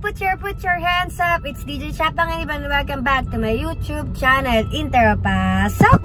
put your hands up. It's DJ Chapang and welcome back to my YouTube channel, Interpasok!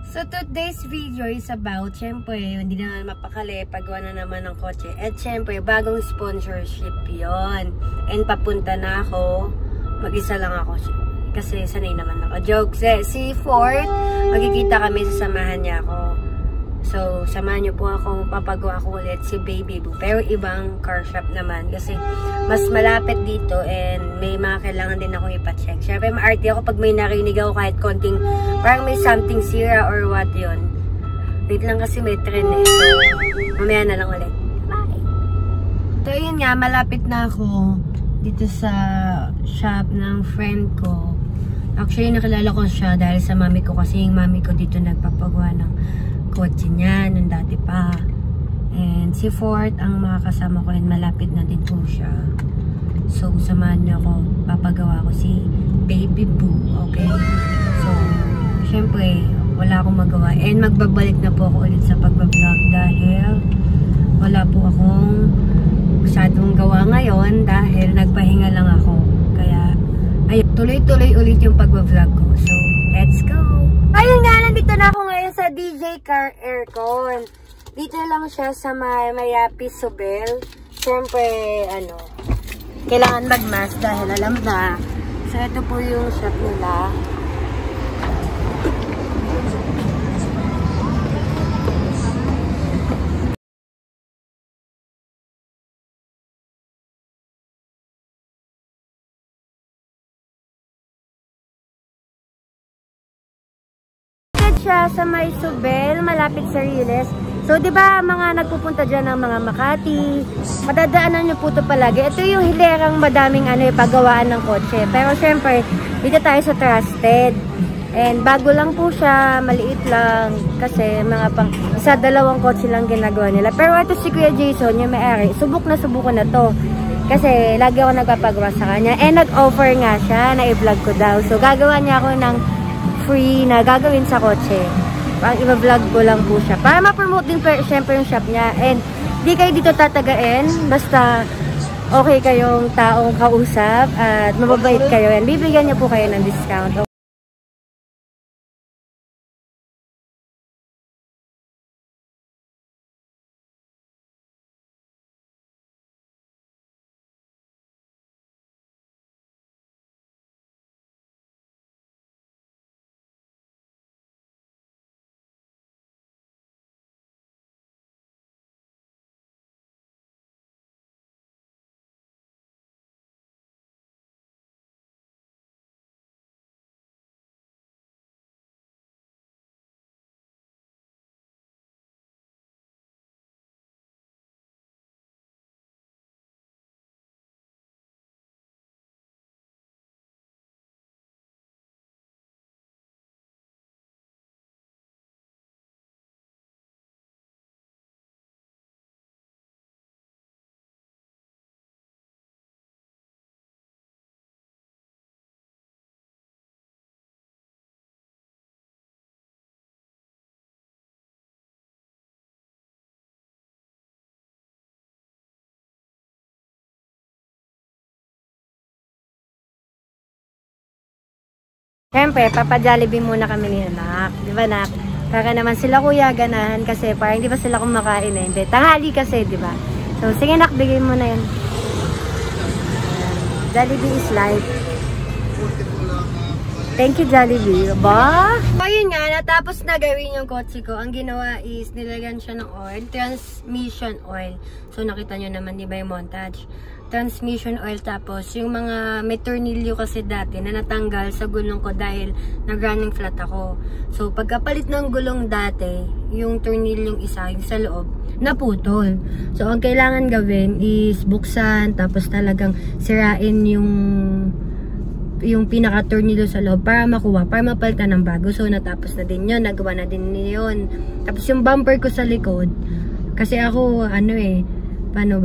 So today's video is about, syempre, hindi na mapakali, paggawa na naman ng kotse. At syempre, bagong sponsorship yon. And papunta na ako, mag-isa lang ako. Kasi sanay naman ako. Jokes eh. Si Ford, magkikita kami, sasamahan niya ako. So, samahan niyo po ako, papagawa ko ulit si Baby Boo. Pero ibang car shop naman. Kasi mas malapit dito and may mga kailangan din ako ipacheck. Siyempre, maarte ako pag may narinig ako kahit konting, parang may something sira or what yun. Wait lang kasi may trend eh. So, mamaya na lang ulit. Bye! So, yun nga, malapit na ako dito sa shop ng friend ko. Actually, nakilala ko siya dahil sa mami ko kasi yung mami ko dito nagpapagawa ng kotse niya nung dati pa. And si Ford ang mga kasama ko and malapit na din po siya. So, samahan niyo ako. Papagawa ko si Baby Boo. Okay? So, syempre, wala akong magawa. And magbabalik na po ako ulit sa pagbablog dahil wala po akong masyadong gawa ngayon dahil nagpahinga lang ako. Kaya, ayun, tuloy-tuloy ulit yung pagbablog ko. So, let's go! Ayun nga, nandito na ako ngayon sa DJ Car Aircon. Dito lang siya sa Mayapi, Subel. Siyempre, kailangan mag-mask dahil alam na. So, ito po yung shop nila. Siya sa may Subel, malapit sa Riles. So, di ba mga nagpupunta dyan ng mga Makati, madadaanan nyo po ito palagi. Ito yung hilerang madaming paggawaan ng kotse. Pero syempre, dito tayo sa Trusted. And bago lang po siya, maliit lang. Kasi mga pang isa, dalawang kotse lang ginagawa nila. Pero ito si Kuya Jason, yung may-ari, subok na to. Kasi lagi ako nagpapagawa sa kanya. And nag-offer nga siya na i-vlog ko daw. So, gagawa niya ako ng free na gagawin sa kotse. Pang i-vlog ko lang po siya. Para ma-promote din syempre yung shop niya. And di kayo dito tatagain. Basta okay kayong taong kausap at mababait kayo. And bibigyan niya po kayo ng discount. Siyempre, papa-Jollibee muna kami ni anak. Di ba, nak? Para naman sila kuya ganahan kasi parang hindi ba sila kumakain eh. Hindi. Tanghali kasi, di ba? So, sige nak, bigay mo na yun. Jollibee is life. Thank you, Jollibee. Ba? So, yun nga, natapos na gawin yung kotse ko. Ang ginawa is, nilagyan siya ng oil. Transmission oil. So, nakita nyo naman, di ba yung montage? Transmission oil, tapos yung mga may tornilyo kasi dati na natanggal sa gulong ko dahil nag-running flat ako. So, pagkapalit ng gulong dati, yung tornilyong isa, yung sa loob, naputol. So, ang kailangan gawin is buksan, tapos talagang sirain yung pinaka-tornilyo sa loob para makuha, para mapalitan ng bago. So, natapos na din yun, nagawa na din yun. Tapos yung bumper ko sa likod, kasi ako, paano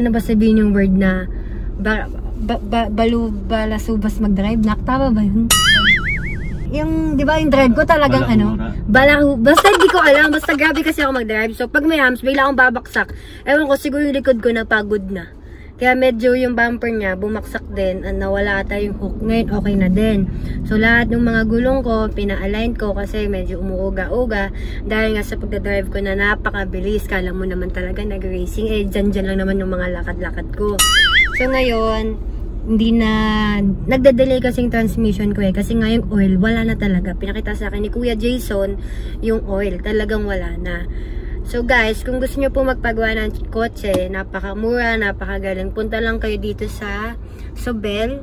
ba sabihin yung word na balasubas mag-drive? Tama ba yun? yung, di ba, yung drive ko talagang basta hindi ko alam, basta grabe kasi ako mag-drive. So, pag may humps, bigla akong babaksak. Ewan ko, siguro yung likod ko napagod na. Kaya medyo yung bumper niya, bumaksak din, nawala ata yung hook. Ngayon, okay na din. So, lahat ng mga gulong ko, pina-align ko kasi medyo umuuga-uga. Dahil nga sa pagdadrive ko na napakabilis, kala mo naman talaga nag-racing. Eh, dyan lang naman yung mga lakad-lakad ko. So, ngayon, hindi na nagde-delay kasing transmission ko kasi nga yung oil wala na talaga. Pinakita sa akin ni Kuya Jason yung oil, talagang wala na. So guys, kung gusto nyo po magpagawa ng kotse, napakamura, napakagaling, punta lang kayo dito sa Sobel.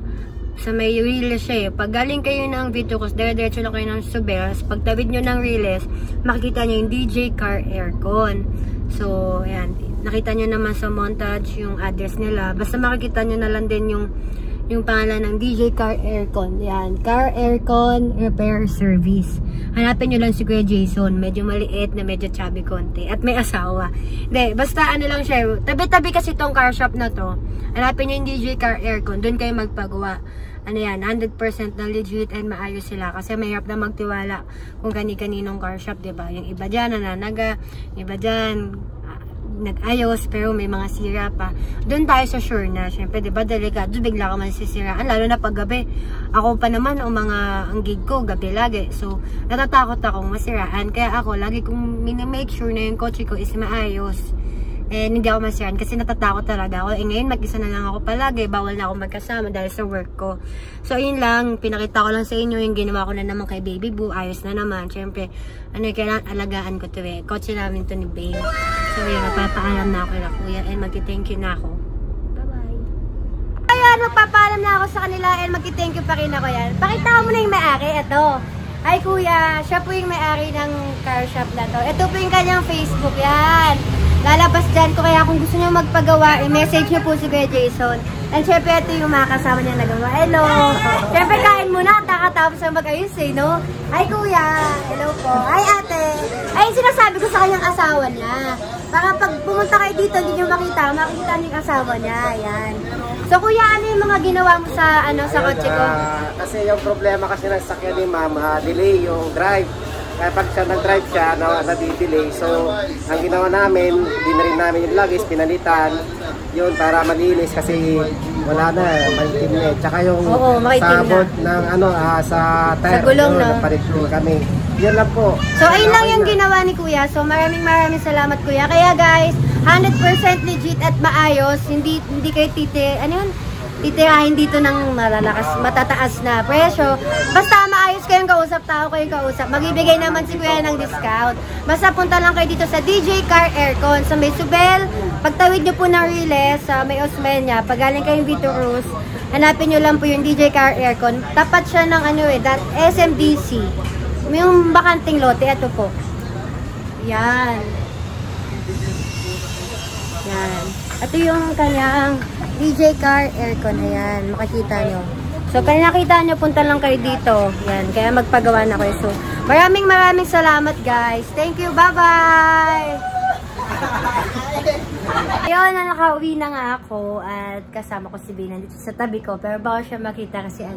Sa may Riles siya pag galing kayo ng Vitucos, dire-diretso lang kayo ng Sobel. Pagtawid nyo ng Riles, makikita nyo yung DJ Car Aircon. So ayan, nakita nyo naman sa montage yung address nila. Basta makikita nyo na lang din yung pangalan ng DJ Car Aircon. Yan, Car Aircon Repair Service. Hanapin nyo lang si Kuya Jason. Medyo maliit na medyo chubby konti. At may asawa. Hindi, basta ano lang siya. Tabi-tabi kasi tong car shop na to. Hanapin nyo yung DJ Car Aircon. Doon kayo magpagawa. Ano yan, 100% na legit and maayos sila. Kasi mahirap na magtiwala kung kani-kaninong car shop, diba? Yung iba dyan, nananaga. Yung iba dyan, nag-ayos, pero may mga sira pa. Doon tayo sa sure na, syempre, diba, delikado, bigla ka man sisiraan, lalo na pag gabi. Ako pa naman, ang gig ko, gabi lagi. So, natatakot akong masiraan. Kaya ako, lagi kong minimake sure na yung kotse ko is maayos. And hindi ako masiraan kasi natatakot talaga ako. Ngayon, mag-isa na lang ako palagi. Bawal na ako magkasama dahil sa work ko. So, yun lang. Pinakita ko lang sa inyo yung ginawa ko na naman kay Baby Boo. Ayos na naman. Siyempre, kailangan alagaan ko to Kotse namin to ni Babe. So, yun. Magpapaalam na ako kay Kuya and magti-thank you na ako. Bye-bye. Ayan, magpapaalam na ako sa kanila and magti-thank you pa rin ako yan. Pakita mo na yung may-ari. Ito. Ay, Kuya. Siya po yung may-ari ng car shop na to. Ito po yung kanyang Facebook. Yan. Lalabas dyan ko, kaya kung gusto nyo magpagawa, i-message nyo po si Kuya Jason. And syempre, ito yung mga kasama niya nagawa. Hello! Syempre, kain muna, takatapos na mag-ayos no? Hi, Kuya! Hello po! Hi, Ate! Ay, sinasabi ko sa kanyang asawa niya. Para pag pumunta kayo dito, hindi nyo makita niyo yung asawa niya. Ayan. So, Kuya, ano yung mga ginawa mo sa, sa kotse ko? Kasi yung problema kasi ng sakyan ni Mama, delay yung drive. Kaya pag siya nag-drive siya, nadi-delay. So, ang ginawa namin, hindi na rin namin yung luggage, pinalitan. Yun, para malinis kasi wala na, maitim na. Tsaka yung sabot ng sa tire, sa gulong, no? Napalit kami. Yan lang po. So, ayun lang yung ginawa ni Kuya. So, maraming salamat, Kuya. Kaya guys, 100% legit at maayos. Hindi kayo titirahin dito ng matataas na presyo. Basta maayos kayong kausap, tao kayong kausap. Magbibigay naman si Kuya ng discount. Basta punta lang kayo dito sa DJ Car Aircon sa may Subel. Pagtawid nyo po ng Riles sa may Osmeña, pag galing kayong Vitucos, hanapin nyo lang po yung DJ Car Aircon. Tapat siya ng SMDC. Yung bakanting lote, ito po. Yan. Yan. Ito yung kanyang DJ Car Aircon. Ayan, makikita nyo. So, kaya nakita nyo, punta lang kayo dito. Yan, kaya magpagawa na kayo. So, maraming salamat guys. Thank you, bye-bye! Ayun, nakauwi na nga ako at kasama ko si Bina dito sa tabi ko. Pero baka siya makita kasi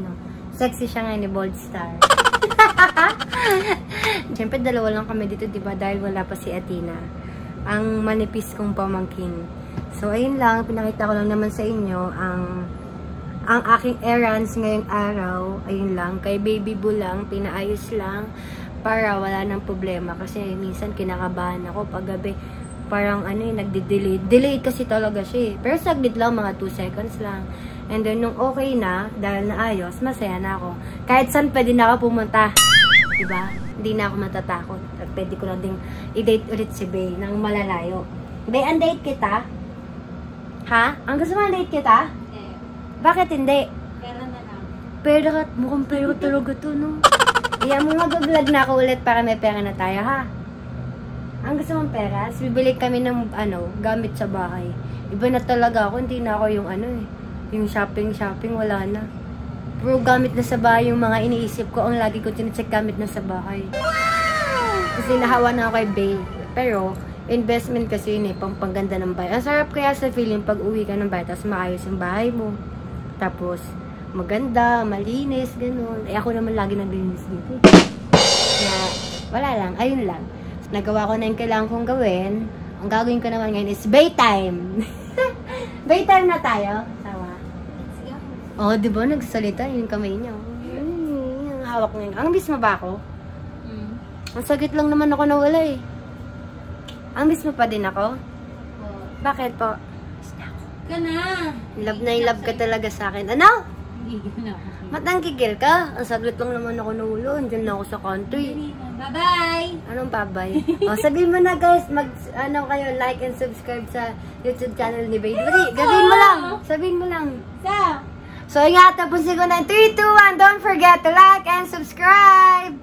sexy siya ngayon ni Bold Star. Siyempre, dalawa lang kami dito, diba? Dahil wala pa si Athena. Ang manipis kong pamangkin. So, ayun lang. Pinakita ko lang naman sa inyo ang aking errands ngayong araw. Ayun lang. Kay Baby Boo lang. Pinaayos lang para wala nang problema. Kasi minsan kinakabahan ako pag gabi. Parang nagde-delay. Delay kasi talaga siya. Pero saglit lang, mga 2 seconds lang. And then, nung okay na, dahil naayos, masaya na ako. Kahit saan pwede na ako pumunta. Diba? Hindi na ako matatakot. At pwede ko na ding i-date ulit si Bay ng malalayo. Bay, ang-date kita? Ha? Ang gusto mo ang-date kita? Eh. Bakit hindi? Pera na lang. Pera, mukhang pera talaga to, no? Iya mo, mag-vlog na ako ulit para may pera na tayo, ha? Ang gusto mong pera? Bibili kami ng, gamit sa bahay. Iba na talaga ako, hindi na ako yung yung shopping, wala na. Pero gamit na sa bahay yung mga iniisip ko, ang lagi ko tinicheck gamit na sa bahay. Kasi nahawa na ako kay Bay. Pero, investment kasi yun pangganda ng bahay. Ang sarap kaya sa feeling pag uwi ka ng bahay, tapos maayos yung bahay mo. Tapos, maganda, malinis, ganun. Eh, ako naman lagi naglinis dito. Kaya, wala lang. Ayun lang. Nagawa ko na yung kailangan kong gawin. Ang gagawin ko naman ngayon is bay time. Bay time na tayo. Tama. Oh, di ba? Nagsalita yung kamay niya. Ang hawak niya. Ang miss mo ba ako? Ang sagit lang naman ako nawala eh. Ang miss mo pa din ako? Bakit po? Ka na. Love ka talaga sa akin. Ano? Matangkigil ka? Ang saglit lang naman ako nawala. Andiyan na ako sa country. Bye-bye! Anong babay? O, sabihin mo na guys, kayo, like and subscribe sa YouTube channel ni Baby. Gawin mo lang. Sabihin mo lang. So, nga, tapusin ko na 3, 2, 1. Don't forget to like and subscribe!